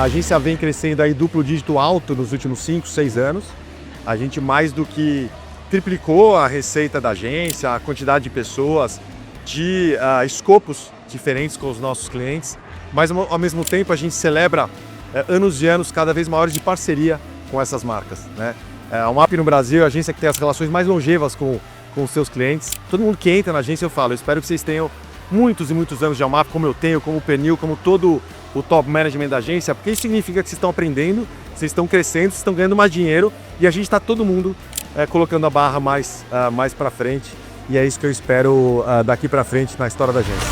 A agência vem crescendo aí duplo dígito alto nos últimos 5, 6 anos. A gente mais do que triplicou a receita da agência, a quantidade de pessoas, de escopos diferentes com os nossos clientes. Mas ao mesmo tempo a gente celebra anos e anos cada vez maiores de parceria com essas marcas, né? A UMAP no Brasil é a agência que tem as relações mais longevas com os seus clientes. Todo mundo que entra na agência eu falo, eu espero que vocês tenham muitos e muitos anos de UMAP, como eu tenho, como o Pernil, como todo o top management da agência, porque isso significa que vocês estão aprendendo, vocês estão crescendo, vocês estão ganhando mais dinheiro e a gente está todo mundo colocando a barra mais para frente, e é isso que eu espero daqui para frente na história da agência.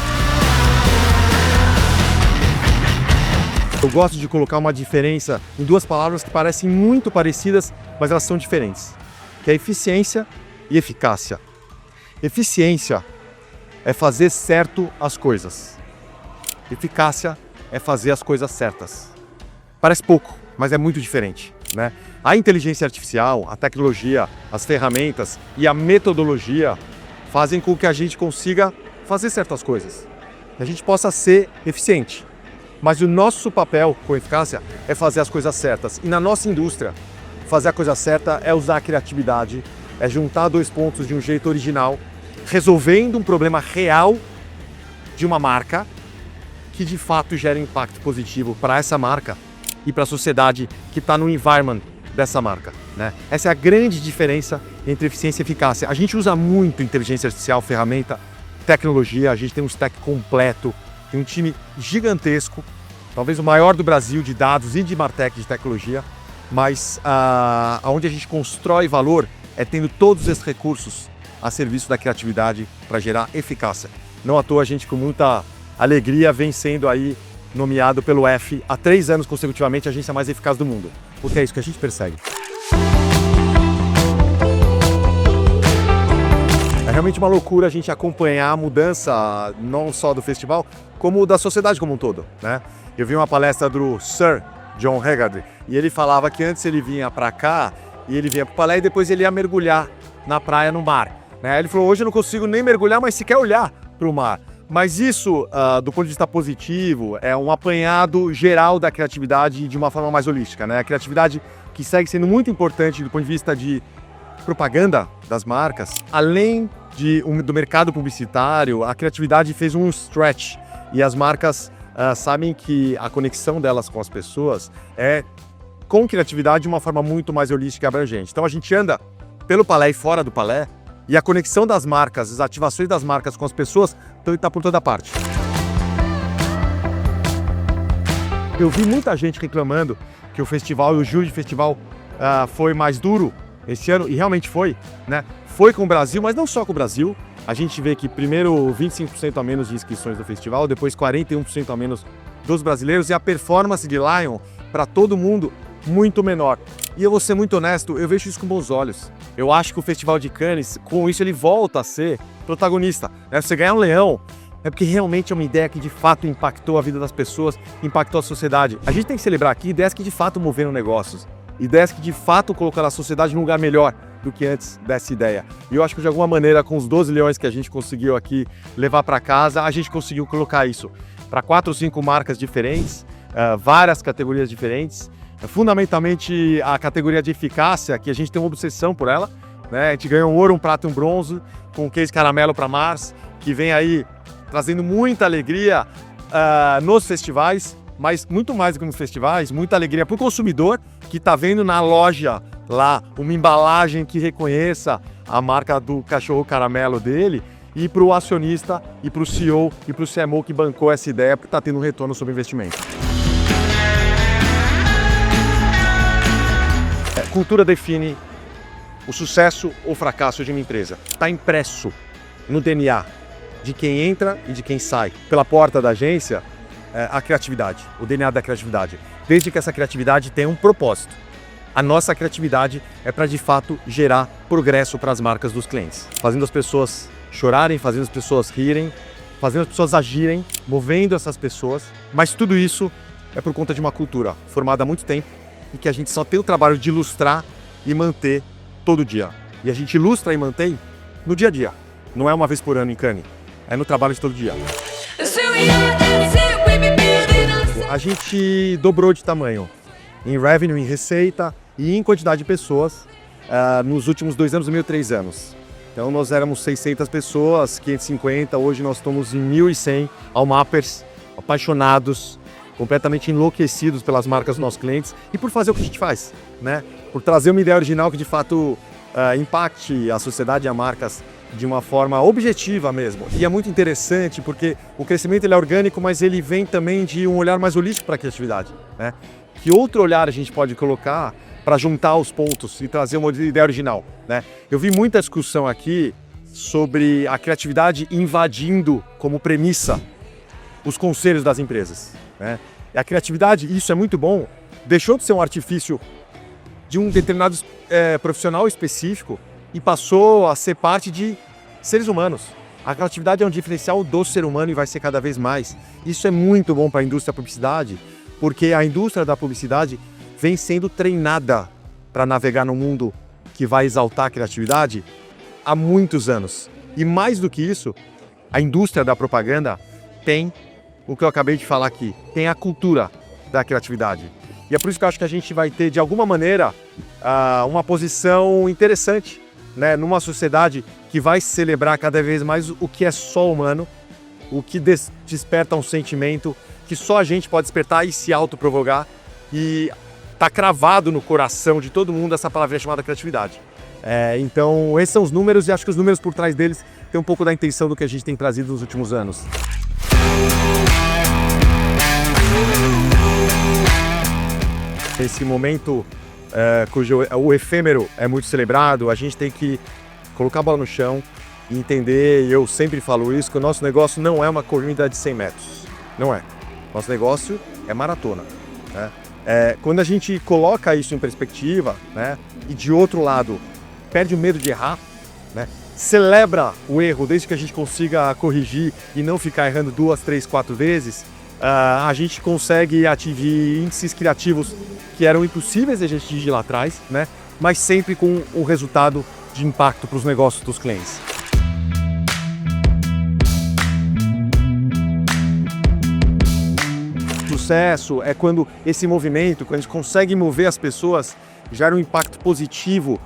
Eu gosto de colocar uma diferença em duas palavras que parecem muito parecidas, mas elas são diferentes, que é eficiência e eficácia. Eficiência é fazer certo as coisas. Eficácia é fazer as coisas certas. Parece pouco, mas é muito diferente, né? A inteligência artificial, a tecnologia, as ferramentas e a metodologia fazem com que a gente consiga fazer certas coisas, que a gente possa ser eficiente. Mas o nosso papel com eficácia é fazer as coisas certas. E na nossa indústria, fazer a coisa certa é usar a criatividade, é juntar dois pontos de um jeito original, resolvendo um problema real de uma marca que de fato gera impacto positivo para essa marca e para a sociedade que está no environment dessa marca, né? Essa é a grande diferença entre eficiência e eficácia. A gente usa muito inteligência artificial, ferramenta, tecnologia, a gente tem um stack completo, tem um time gigantesco, talvez o maior do Brasil de dados e de Martech de tecnologia, mas onde a gente constrói valor é tendo todos esses recursos a serviço da criatividade para gerar eficácia. Não à toa a gente com muita alegria vem sendo aí nomeado pelo F há 3 anos consecutivamente a agência mais eficaz do mundo, porque é isso que a gente persegue. É realmente uma loucura a gente acompanhar a mudança não só do festival, como da sociedade como um todo, né? Eu vi uma palestra do Sir John Hegarty e ele falava que antes ele vinha para cá e ele vinha para o Palais e depois ele ia mergulhar na praia, no mar, né? Ele falou, hoje eu não consigo nem mergulhar, mas sequer olhar para o mar. Mas isso, do ponto de vista positivo, é um apanhado geral da criatividade de uma forma mais holística, né? A criatividade que segue sendo muito importante do ponto de vista de propaganda das marcas, além do mercado publicitário, a criatividade fez um stretch e as marcas sabem que a conexão delas com as pessoas é com criatividade de uma forma muito mais holística e abrangente. Então a gente anda pelo Palais e fora do Palais e a conexão das marcas, as ativações das marcas com as pessoas está por toda parte. Eu vi muita gente reclamando que o festival e o júri de festival foi mais duro esse ano, e realmente foi, né? Foi com o Brasil, mas não só com o Brasil. A gente vê que primeiro 25% a menos de inscrições do festival, depois 41% a menos dos brasileiros, e a performance de Lion, para todo mundo, muito menor. E eu vou ser muito honesto, eu vejo isso com bons olhos. Eu acho que o Festival de Cannes, com isso, ele volta a ser protagonista, né? Você ganhar um leão, é porque realmente é uma ideia que de fato impactou a vida das pessoas, impactou a sociedade. A gente tem que celebrar aqui ideias que de fato moveram negócios, ideias que de fato colocaram a sociedade num lugar melhor do que antes dessa ideia. E eu acho que de alguma maneira, com os 12 leões que a gente conseguiu aqui levar para casa, a gente conseguiu colocar isso para 4 ou 5 marcas diferentes, várias categorias diferentes. Fundamentalmente a categoria de eficácia, que a gente tem uma obsessão por ela, né? A gente ganhou um ouro, um prata e um bronze com o case caramelo para Mars, que vem aí trazendo muita alegria nos festivais, mas muito mais do que nos festivais, muita alegria para o consumidor que está vendo na loja lá uma embalagem que reconheça a marca do cachorro caramelo dele, e para o acionista e para o CEO e para o CMO que bancou essa ideia, porque está tendo um retorno sobre investimento. Cultura define o sucesso ou fracasso de uma empresa. Está impresso no DNA de quem entra e de quem sai pela porta da agência a criatividade, o DNA da criatividade. Desde que essa criatividade tenha um propósito. A nossa criatividade é para, de fato, gerar progresso para as marcas dos clientes. Fazendo as pessoas chorarem, fazendo as pessoas rirem, fazendo as pessoas agirem, movendo essas pessoas. Mas tudo isso é por conta de uma cultura formada há muito tempo e que a gente só tem o trabalho de ilustrar e manter todo dia. E a gente ilustra e mantém no dia a dia. Não é uma vez por ano em Cannes, é no trabalho de todo dia. A gente dobrou de tamanho em revenue, em receita e em quantidade de pessoas nos últimos 2 anos e meio, 3 anos. Então nós éramos 600 pessoas, 550, hoje nós estamos em 1.100 Almappers, apaixonados, completamente enlouquecidos pelas marcas dos nossos clientes e por fazer o que a gente faz, né? Por trazer uma ideia original que de fato impacte a sociedade e as marcas de uma forma objetiva mesmo. E é muito interessante porque o crescimento ele é orgânico, mas ele vem também de um olhar mais holístico para a criatividade, né? Que outro olhar a gente pode colocar para juntar os pontos e trazer uma ideia original, né? Eu vi muita discussão aqui sobre a criatividade invadindo como premissa os conselhos das empresas, né? E a criatividade, isso é muito bom, deixou de ser um artifício de um determinado profissional específico e passou a ser parte de seres humanos. A criatividade é um diferencial do ser humano e vai ser cada vez mais. Isso é muito bom para a indústria da publicidade, porque a indústria da publicidade vem sendo treinada para navegar no mundo que vai exaltar a criatividade há muitos anos. E mais do que isso, a indústria da propaganda tem o que eu acabei de falar aqui, tem a cultura da criatividade. E é por isso que eu acho que a gente vai ter, de alguma maneira, uma posição interessante, né, numa sociedade que vai celebrar cada vez mais o que é só humano, o que desperta um sentimento que só a gente pode despertar e se autoprovocar. E tá cravado no coração de todo mundo essa palavra chamada criatividade. Então, esses são os números e acho que os números por trás deles têm um pouco da intenção do que a gente tem trazido nos últimos anos. Esse momento cujo o efêmero é muito celebrado, a gente tem que colocar a bola no chão e entender, e eu sempre falo isso, que o nosso negócio não é uma corrida de 100 metros. Não é. Nosso negócio é maratona, né? Quando a gente coloca isso em perspectiva, né, e de outro lado, perde o medo de errar, né, celebra o erro desde que a gente consiga corrigir e não ficar errando 2, 3, 4 vezes, a gente consegue atingir índices criativos que eram impossíveis de a gente atingir lá atrás, né, mas sempre com o resultado de impacto para os negócios dos clientes. Sucesso é quando esse movimento, quando a gente consegue mover as pessoas, gera um impacto positivo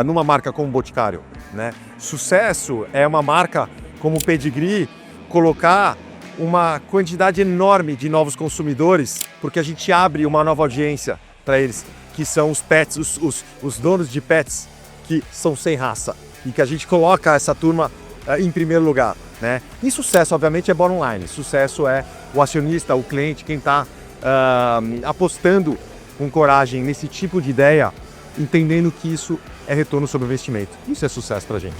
numa marca como o Boticário, né? Sucesso é uma marca como o Pedigree colocar uma quantidade enorme de novos consumidores, porque a gente abre uma nova audiência para eles, que são os pets, os donos de pets que são sem raça, e que a gente coloca essa turma em primeiro lugar, né? E sucesso, obviamente, é bottom line. Sucesso é o acionista, o cliente, quem está apostando com coragem nesse tipo de ideia, entendendo que isso é retorno sobre investimento. Isso é sucesso para a gente.